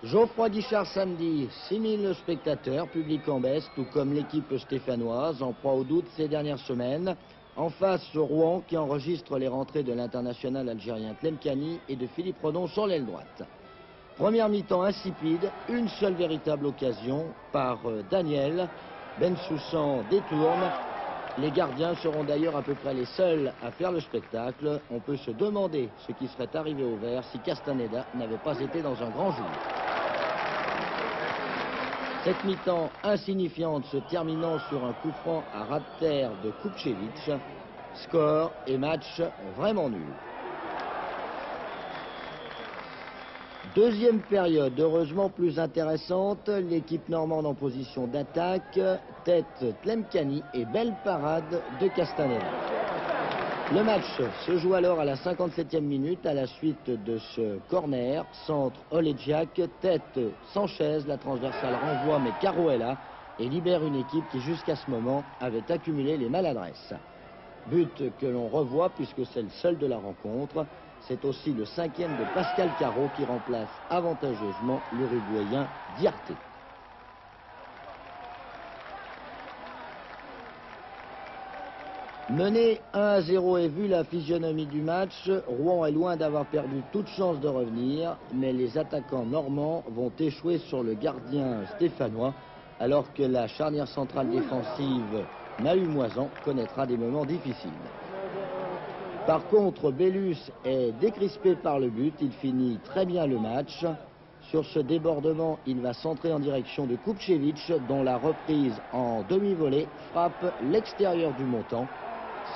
Geoffroy Guichard samedi, 6000 spectateurs, public en baisse, tout comme l'équipe stéphanoise, en proie au doute ces dernières semaines. En face, Rouen qui enregistre les rentrées de l'international algérien Tlemcani et de Philippe Redon sur l'aile droite. Première mi-temps insipide, une seule véritable occasion par Daniel. Bensoussan détourne. Les gardiens seront d'ailleurs à peu près les seuls à faire le spectacle. On peut se demander ce qui serait arrivé au vert si Castaneda n'avait pas été dans un grand jour. Cette mi-temps insignifiante se terminant sur un coup franc à ras de terre de Kupchevich. Score et match vraiment nul. Deuxième période, heureusement plus intéressante. L'équipe normande en position d'attaque. Tête Tlemcani et belle parade de Castaneda. Le match se joue alors à la 57e minute à la suite de ce corner. Centre Olejak, tête Sanchez, la transversale renvoie mais Caro est là et libère une équipe qui jusqu'à ce moment avait accumulé les maladresses. But que l'on revoit puisque c'est le seul de la rencontre. C'est aussi le 5e de Pascal Caro qui remplace avantageusement l'Uruguayen Diarte. Mené 1-0 et vu la physionomie du match, Rouen est loin d'avoir perdu toute chance de revenir, mais les attaquants normands vont échouer sur le gardien stéphanois, alors que la charnière centrale défensive Mahumoisan connaîtra des moments difficiles. Par contre, Bellus est décrispé par le but, il finit très bien le match. Sur ce débordement, il va centrer en direction de Kupchevich, dont la reprise en demi-volée frappe l'extérieur du montant.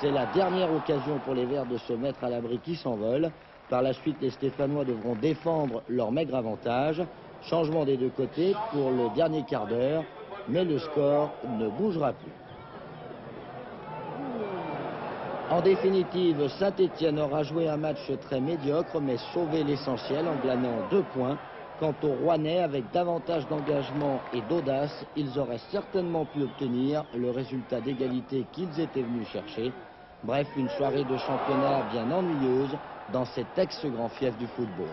C'est la dernière occasion pour les Verts de se mettre à l'abri qui s'envole. Par la suite, les Stéphanois devront défendre leur maigre avantage. Changement des deux côtés pour le dernier quart d'heure, mais le score ne bougera plus. En définitive, Saint-Étienne aura joué un match très médiocre, mais sauvé l'essentiel en glanant 2 points. Quant aux Rouennais, avec davantage d'engagement et d'audace, ils auraient certainement pu obtenir le résultat d'égalité qu'ils étaient venus chercher. Bref, une soirée de championnat bien ennuyeuse dans cet ex-grand fief du football.